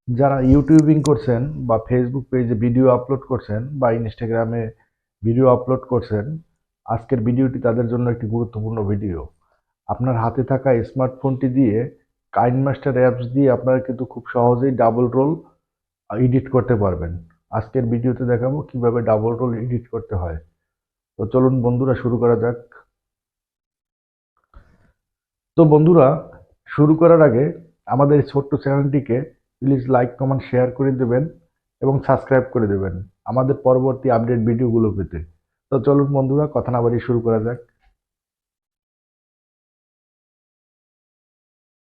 যারা ইউটিউবিং করছেন বা ফেসবুক পেজে ভিডিও আপলোড করছেন বা ইনস্টাগ্রামে ভিডিও আপলোড করছেন, আজকের ভিডিওটি তাদের জন্য একটি গুরুত্বপূর্ণ ভিডিও। আপনার হাতে থাকা স্মার্টফোনটি দিয়ে কাইনমাস্টার অ্যাপস দিয়ে আপনারা কিন্তু খুব সহজেই ডাবল রোল এডিট করতে পারবেন। আজকের ভিডিওতে দেখাবো কিভাবে ডাবল রোল এডিট করতে হয়। তো চলুন বন্ধুরা শুরু করা যাক। তো বন্ধুরা, শুরু করার আগে আমাদের এই ছোট্ট চ্যানেলটিকে প্লিজ লাইক কমেন্ট শেয়ার করে দেবেন এবং সাবস্ক্রাইব করে দেবেন আমাদের পরবর্তী আপডেট ভিডিওগুলো পেতে। তো চলুন বন্ধুরা, কথা না বাড়িয়ে শুরু করা যাক।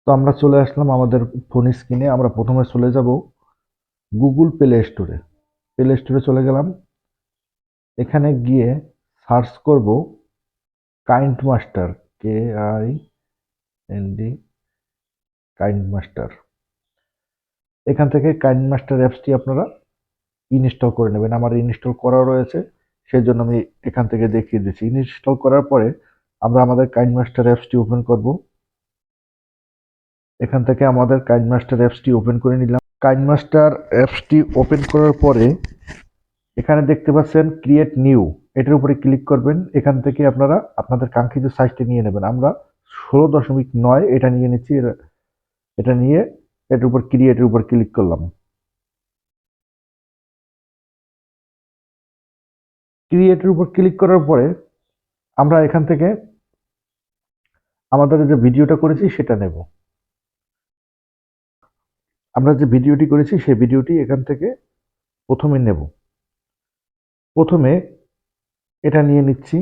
তো আমরা চলে আসলাম আমাদের ফোন স্ক্রিনে। আমরা প্রথমে চলে যাব গুগল প্লে স্টোরে। প্লে স্টোরে চলে গেলাম। এখানে গিয়ে সার্চ করব kind master, KIND, kind master. এখান থেকে কাইন্ড মাস্টার অ্যাপসটি আপনারা ইনস্টল করে নেবেন। আমার ইনস্টল করা রয়েছে, সেই জন্য আমি এখান থেকে দেখিয়ে দিচ্ছি। ইনস্টল করার পরে আমরা আমাদের কাইন্ড মাস্টার অ্যাপসটি ওপেন করব। এখান থেকে আমাদের কাইন্ড মাস্টার অ্যাপসটি ওপেন করে নিলাম। কাইন্ড মাস্টার অ্যাপসটি ওপেন করার পরে এখানে দেখতে পাচ্ছেন ক্রিয়েট নিউ, এটার উপরে ক্লিক করবেন। এখান থেকে আপনারা আপনাদের কাঙ্ক্ষিত সাইজটি নিয়ে নেবেন। আমরা 16.9 এটা নিয়ে নিচ্ছি। এটা নিয়ে এটার উপর ক্রিয়েটের উপর ক্লিক করলাম। ক্রিয়েটের উপর ক্লিক করার পরে আমরা এখান থেকে আমাদের যে ভিডিওটা করেছি সেটা নেব। আমরা যে ভিডিওটি করেছি সেই ভিডিওটি এখান থেকে প্রথমে নেব। প্রথমে এটা নিয়ে নিচ্ছি।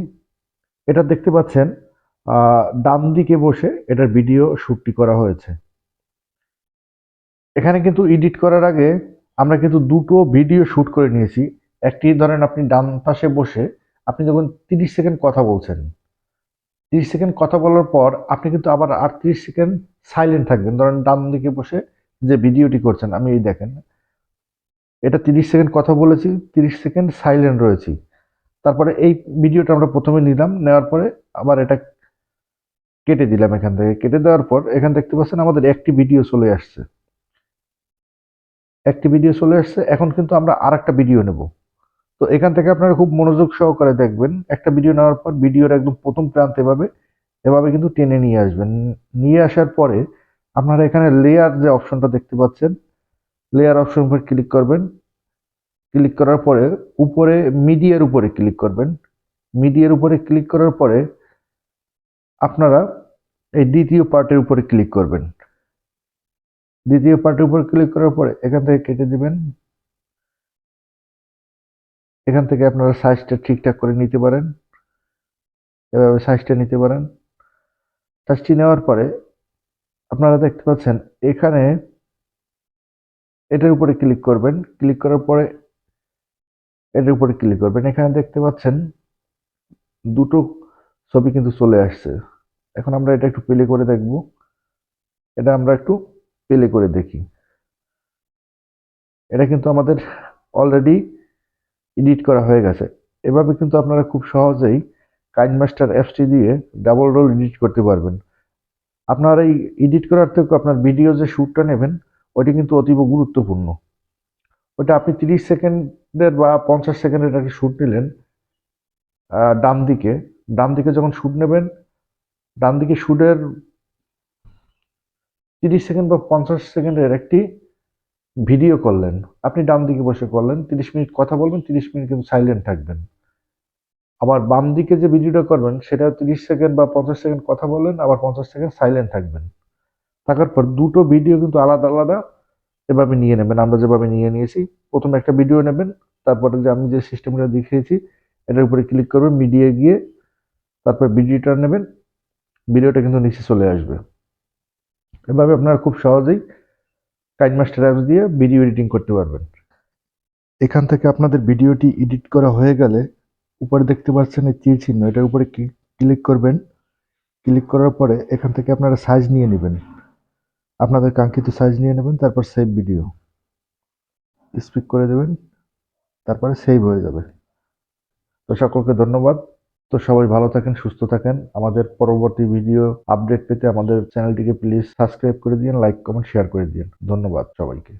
এটা দেখতে পাচ্ছেন ডান দিকে বসে এটার ভিডিও শ্যুটটি করা হয়েছে। এখানে কিন্তু এডিট করার আগে আমরা কিন্তু দুটো ভিডিও শ্যুট করে নিয়েছি। একটি ধরেন আপনি ডান পাশে বসে আপনি যখন 30 সেকেন্ড কথা বলছেন, 30 সেকেন্ড কথা বলার পর আপনি কিন্তু আবার আর 30 সেকেন্ড সাইলেন্ট থাকবেন। ধরেন ডান দিকে বসে যে ভিডিওটি করছেন, আমি এই দেখেন এটা 30 সেকেন্ড কথা বলেছি, 30 সেকেন্ড সাইলেন্ট রয়েছি। তারপরে এই ভিডিওটা আমরা প্রথমে নিলাম, নেওয়ার পরে আবার এটা কেটে দিলাম। এখান থেকে কেটে দেওয়ার পর এখানে দেখতে পাচ্ছেন আমাদের একটি ভিডিও চলে আসছে। একটি ভিডিও চলে আসছে। এখন কিন্তু আমরা আরেকটা ভিডিও নেব। তো এখান থেকে আপনারা খুব মনোযোগ সহকারে দেখবেন। একটা ভিডিও নেওয়ার পর ভিডিওর একদম প্রথম প্রান্তে এভাবে এভাবে কিন্তু টেনে নিয়ে আসবেন। নিয়ে আসার পরে আপনারা এখানে লেয়ার যে অপশনটা দেখতে পাচ্ছেন, লেয়ার অপশন উপর ক্লিক করবেন। ক্লিক করার পরে উপরে মিডিয়ার উপরে ক্লিক করবেন। মিডিয়ার উপরে ক্লিক করার পরে আপনারা এই দ্বিতীয় পার্টের উপরে ক্লিক করবেন। দ্বিতীয় পার্টের উপর ক্লিক করার পরে এখান থেকে কেটে দিবেন। এখান থেকে আপনারা সাইজটা ঠিকঠাক করে নিতে পারেন, এভাবে সাইজটা নিতে পারেন। সাইজটি নেওয়ার পরে আপনারা দেখতে পাচ্ছেন এখানে এটার উপরে ক্লিক করবেন। ক্লিক করার পরে এটার উপরে ক্লিক করবেন। এখানে দেখতে পাচ্ছেন দুটো ছবি কিন্তু চলে আসছে। এখন আমরা এটা একটু প্লে করে দেখব। এটা আমরা একটু প্লে করে দেখি। এটা কিন্তু আমাদের অলরেডি এডিট করা হয়ে গেছে। এভাবে কিন্তু আপনারা খুব সহজেই কাইনমাস্টার অ্যাপসটি দিয়ে ডাবল রোল এডিট করতে পারবেন। আপনার এই এডিট করার থেকে আপনার ভিডিও যে শ্যুটটা নেবেন ওটি কিন্তু অতীব গুরুত্বপূর্ণ। ওটা আপনি 30 সেকেন্ডের বা 50 সেকেন্ডের একটা শ্যুট নিলেন। ডান দিকে ডান দিকে যখন শ্যুট নেবেন, ডান দিকে শ্যুটের 30 সেকেন্ড বা 50 সেকেন্ডের একটি ভিডিও করলেন, আপনি ডান দিকে বসে করলেন, 30 মিনিট কথা বলবেন, 30 মিনিট কিন্তু সাইলেন্ট থাকবেন। আবার বাম দিকে যে ভিডিওটা করবেন সেটা 30 সেকেন্ড বা 50 সেকেন্ড কথা বললেন, আবার 50 সেকেন্ড সাইলেন্ট থাকবেন। থাকার পর দুটো ভিডিও কিন্তু আলাদা আলাদা এভাবে নিয়ে নেবেন। আমরা যেভাবে নিয়ে নিয়েছি, প্রথমে একটা ভিডিও নেবেন, তারপরে যে আমি যে সিস্টেমটা দেখিয়েছি এটার উপরে ক্লিক করবেন, মিডিয়া গিয়ে তারপর ভিডিওটা নেবেন। ভিডিওটা কিন্তু নিচে চলে আসবে। এভাবে আপনারা খুব সহজেই কাইনমাস্টার অ্যাপস দিয়ে ভিডিও এডিটিং করতে পারবেন। এখান থেকে আপনাদের ভিডিওটি এডিট করা হয়ে গেলে উপরে দেখতে পাচ্ছেন এই তীর চিহ্ন, এটার উপরে ক্লিক করবেন। ক্লিক করার পরে এখান থেকে আপনারা সাইজ নিয়ে নেবেন, আপনাদের কাঙ্ক্ষিত সাইজ নিয়ে নেবেন। তারপর সেভ ভিডিও স্পিক করে দেবেন, তারপরে সেভ হয়ে যাবে। তো সকলকে ধন্যবাদ। তো সবাই ভালো থাকেন, সুস্থ থাকেন। আমাদের পরবর্তী ভিডিও আপডেট পেতে আমাদের চ্যানেলটিকে প্লিজ সাবস্ক্রাইব করে দিন, লাইক কমেন্ট শেয়ার করে দিন। ধন্যবাদ সবাইকে।